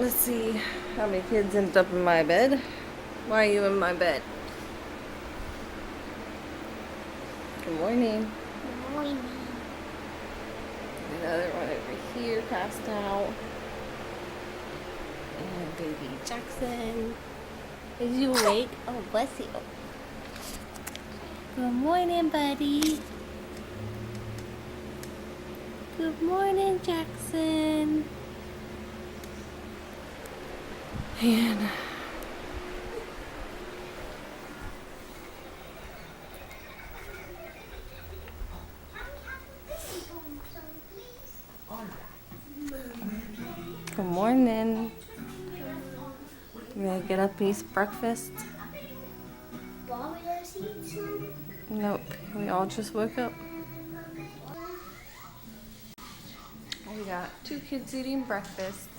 Let's see how many kids ended up in my bed. Why are you in my bed? Good morning. Good morning. Another one over here passed out. And baby Jackson. Is you awake? Oh, bless you. Good morning, buddy. Good morning, Jackson. And good morning. You gonna get up and eat breakfast? Bobby, does he eat some? Nope. We all just woke up. We got 2 kids eating breakfast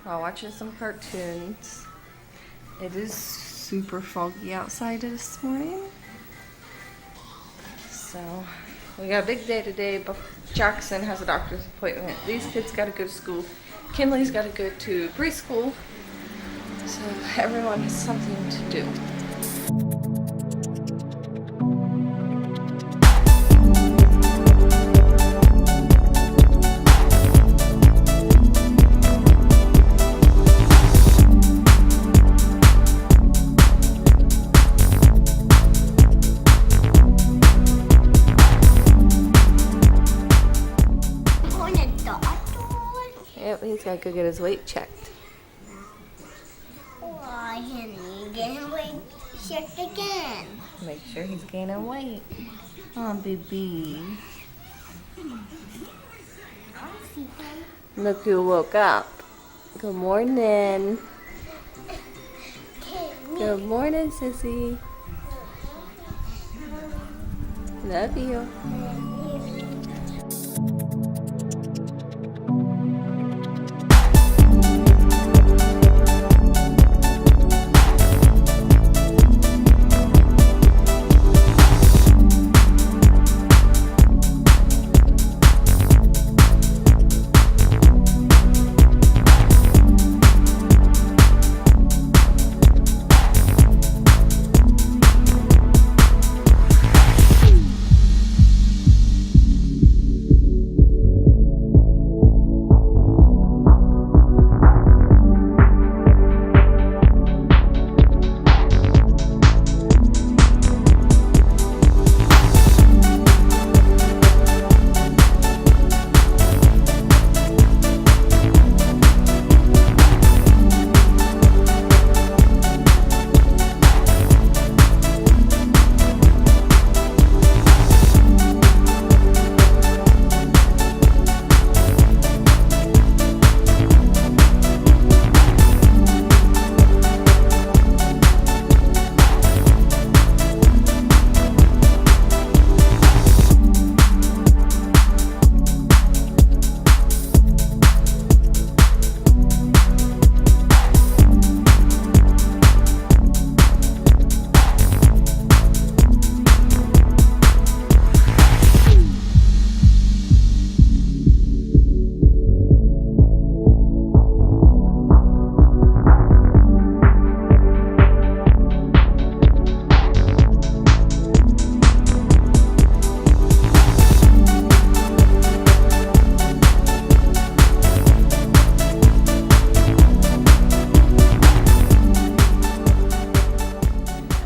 while watching some cartoons. It is super foggy outside this morning. So we got a big day today, but Jackson has a doctor's appointment. These kids gotta go to school. Kinley's gotta go to preschool. So everyone has something to do. Yep, he's got to go get his weight checked. Why, honey, get him weight checked again. Make sure he's gaining weight. Oh, baby. Look who woke up. Good morning. Good morning, sissy. Love you.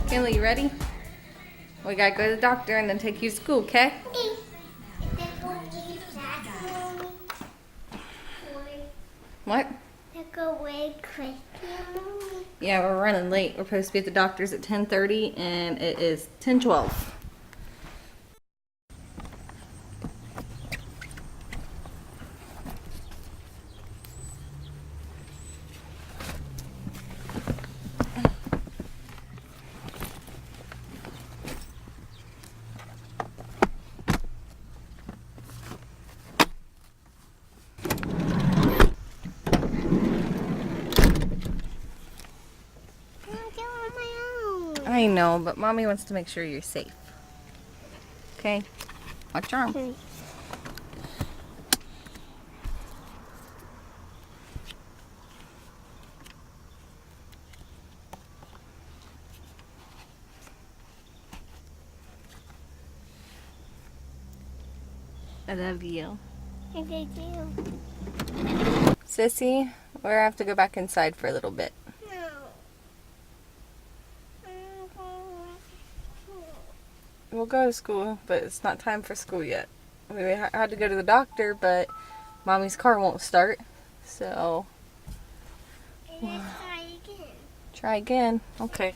Kinley, you ready? We gotta go to the doctor and then take you to school, okay? Okay. What? Go away quick. Yeah, we're running late. We're supposed to be at the doctor's at 10:30 and it is 10:12. I know, but Mommy wants to make sure you're safe. Okay? Watch your arm. Okay. I love you. I love you. Sissy, we're gonna have to go back inside for a little bit. No. We'll go to school, but it's not time for school yet. We had to go to the doctor, but Mommy's car won't start. So, Let's try again. try again. Okay.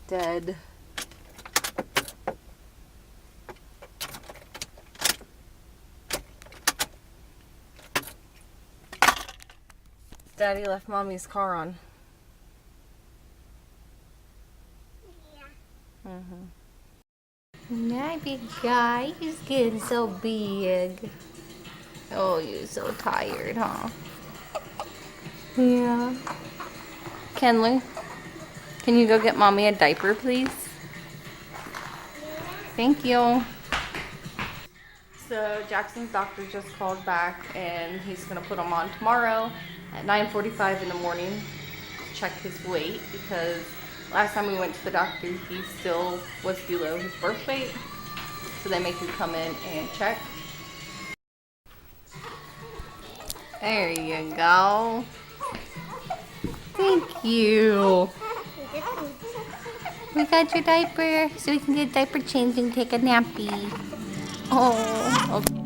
Dead. Daddy left Mommy's car on. Yeah. My big guy, he's getting so big. Oh, you're so tired, huh? Yeah. Kenley, can you go get Mommy a diaper, please? Thank you. So Jackson's doctor just called back and he's gonna put him on tomorrow at 9:45 in the morning to check his weight, because last time we went to the doctor he still was below his birth weight. So they make you come in and check. There you go. Thank you. We got your diaper so we can get diaper changed and take a nappy. Oh, okay.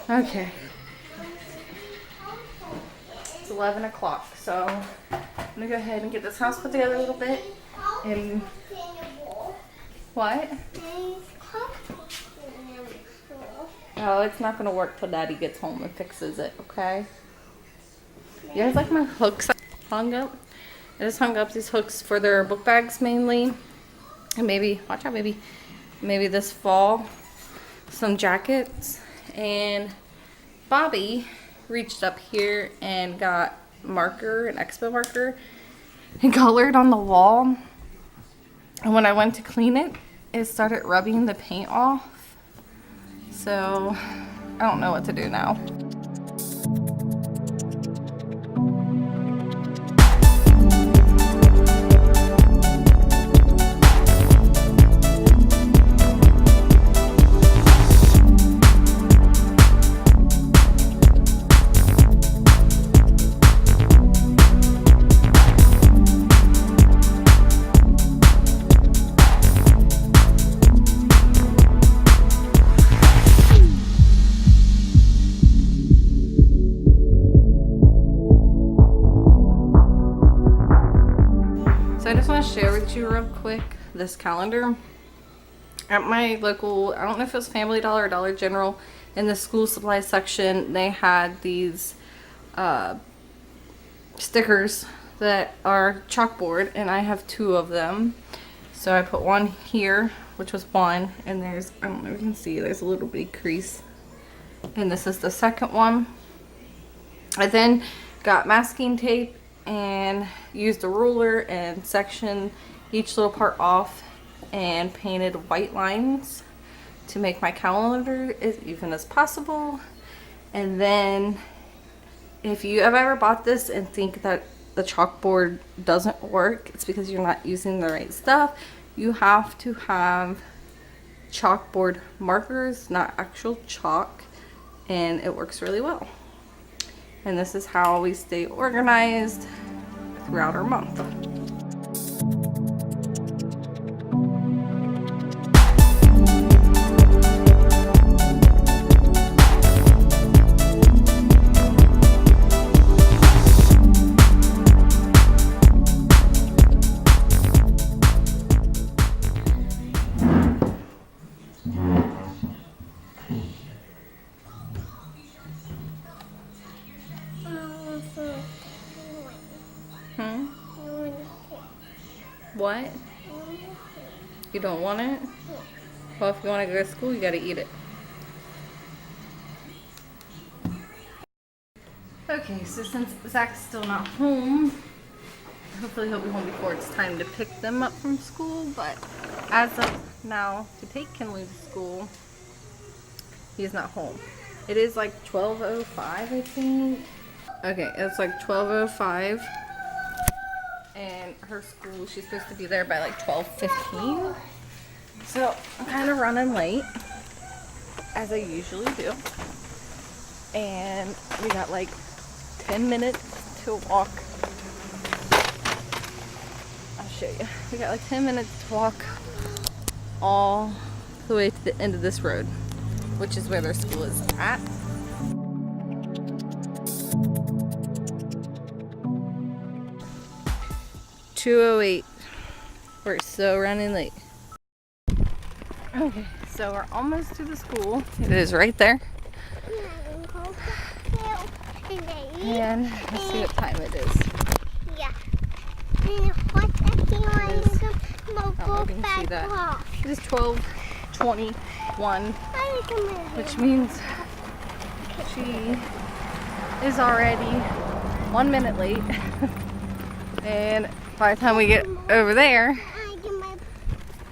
Okay. It's 11 o'clock, so I'm gonna go ahead and get this house put together a little bit. And what? Oh, it's not gonna work till Daddy gets home and fixes it, okay? You guys like my hooks hung up? I just hung up these hooks for their book bags mainly. And maybe, watch out baby, maybe this fall, some jackets. And Bobby reached up here and got marker, an expo marker, and colored on the wall. And when I went to clean it, it started rubbing the paint off. So I don't know what to do now. So I just want to share with you real quick this calendar. At my local, I don't know if it was Family Dollar or Dollar General, in the school supply section, they had these stickers that are chalkboard, and I have 2 of them. So I put one here, which was one, and there's, I don't know if you can see, there's a little big crease. And this is the second one. I then got masking tape and used a ruler and sectioned each little part off and painted white lines to make my calendar as even as possible. And then if you have ever bought this and think that the chalkboard doesn't work, it's because you're not using the right stuff. You have to have chalkboard markers, not actual chalk, and it works really well. And this is how we stay organized throughout our month. What? You don't want it? Well, if you want to go to school, you gotta eat it. Okay, so since Zach's still not home, Hopefully he'll be home before it's time to pick them up from school, but as of now, to take Kinley to school, he's not home. It is like 12:05, I think. Okay, it's like 12:05, and her school, she's supposed to be there by like 12:15. So I'm kind of running late, as I usually do. And we got like 10 minutes to walk. I'll show you. We got like 10 minutes to walk all the way to the end of this road, which is where their school is at. (2:08). We're so running late. Okay, so we're almost to the school. It is right there. And let's see what time it is. Yeah. It is 12:21, which means she is already 1 minute late. And by the time we get over there,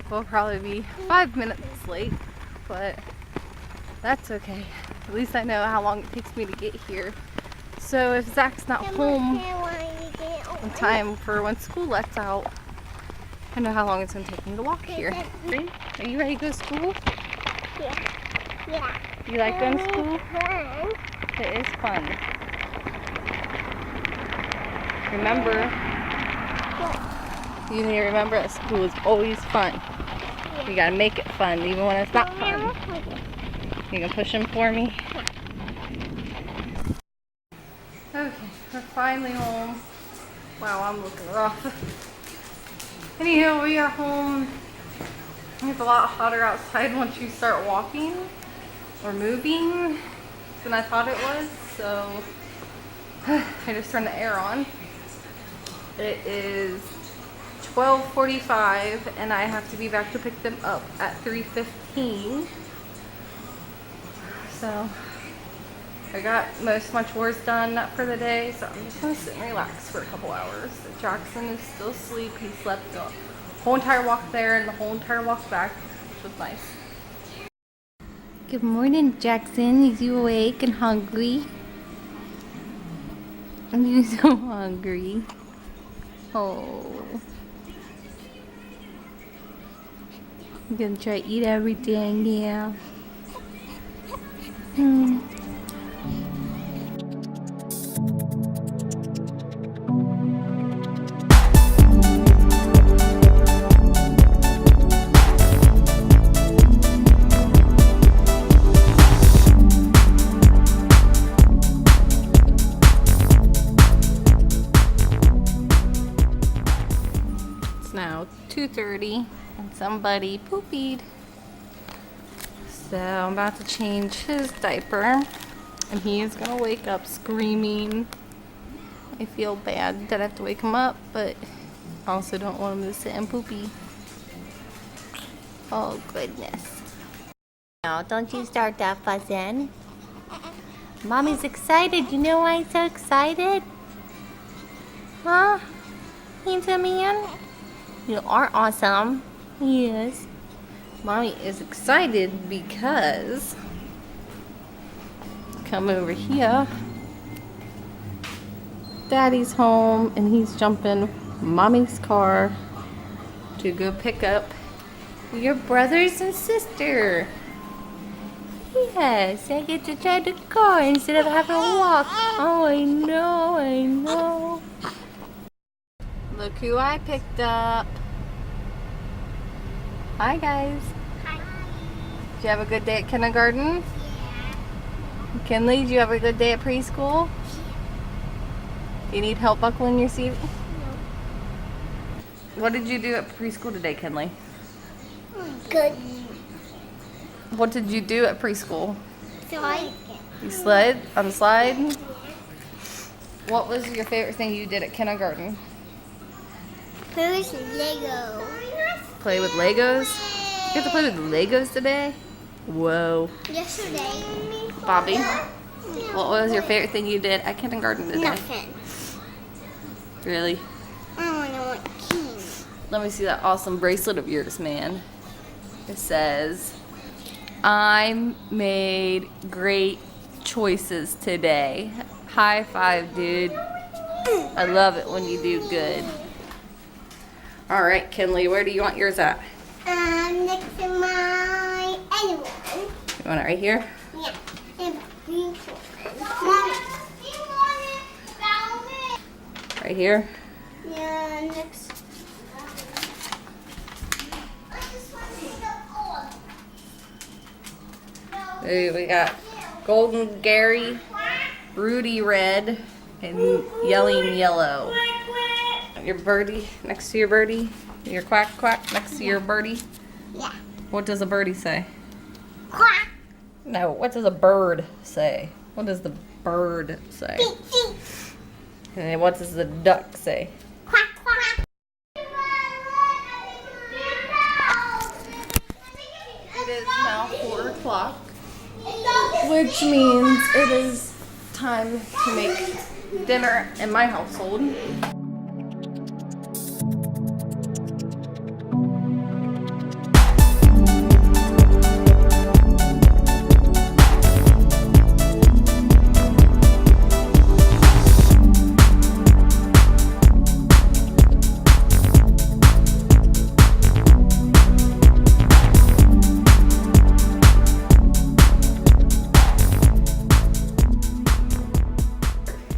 we'll probably be 5 minutes late, but that's okay. At least I know how long it takes me to get here. So if Zach's not home in time for when school lets out, I know how long it's going to take me to walk here. Are you ready to go to school? Yeah. Yeah. You like going to school? It is fun. Remember, you need to remember that school is always fun. You gotta make it fun, even when it's not fun. You can push them for me? Okay, we're finally home. Wow, I'm looking rough. Anywho, we are home. It's a lot hotter outside once you start walking or moving than I thought it was, so I just turned the air on. It is 12:45 and I have to be back to pick them up at 3:15. So I got most of my chores done for the day, so I'm just gonna sit and relax for a couple hours. Jackson is still asleep. He slept the whole entire walk there and the whole entire walk back, which was nice. Good morning, Jackson. Is you awake and hungry? Are you so hungry? Oh. I'm gonna try to eat everything, yeah. It's now 2:30 and somebody poopied. So I'm about to change his diaper and he is gonna wake up screaming. I feel bad that I have to wake him up, but I also don't want him to sit and poopy. Oh goodness. Now don't you start that fussing. Mommy's excited. You know why I'm so excited? Huh? Handsome man? You are awesome. Yes. Mommy is excited because, come over here, Daddy's home and he's jumping Mommy's car to go pick up your brothers and sister. Yes, I get to drive the car instead of having to walk. Oh, I know, I know. Look who I picked up. Hi guys. Hi. Did you have a good day at kindergarten? Yeah. Kinley, did you have a good day at preschool? Do you need help buckling your seat? No. What did you do at preschool today, Kinley? Good. What did you do at preschool? Slide. You slid on the slide? What was your favorite thing you did at kindergarten? Who's Lego? Play with Legos? You have to play with Legos today? Whoa. Yesterday. Bobby, what was your favorite thing you did at kindergarten today? Nothing. Really? I Let me see that awesome bracelet of yours, man. It says, I made great choices today. High five, dude. I love it when you do good. All right, Kinley, where do you want yours at? Next to my other one. You want it right here? Yeah. And pink one. Right here? Yeah, next. Ooh, we got Golden Gary, Rudy Red, and Yelling Yellow. Your birdie next to your birdie? Your quack quack next to your birdie? Yeah. What does a birdie say? Quack. No, what does a bird say? What does the bird say? Beep, beep. And then what does the duck say? Quack, quack. It is now 4 o'clock, which means it is time to make dinner in my household.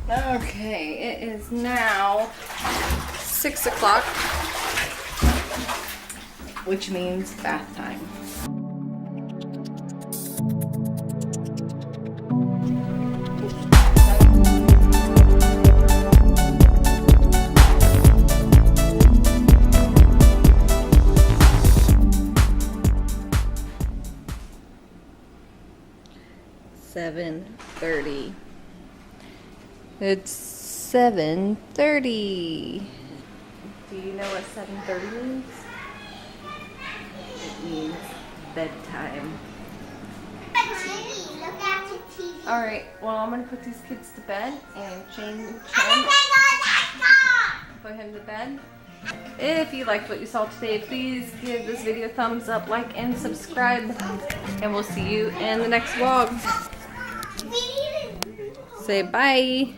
Okay, it is now 6 o'clock, which means bath time. $7:30. It's 7:30. Do you know what 7:30 means? It means bedtime. Alright, well, I'm going to put these kids to bed and put him to bed. If you liked what you saw today, please give this video a thumbs up, like, and subscribe. And we'll see you in the next vlog. Say bye.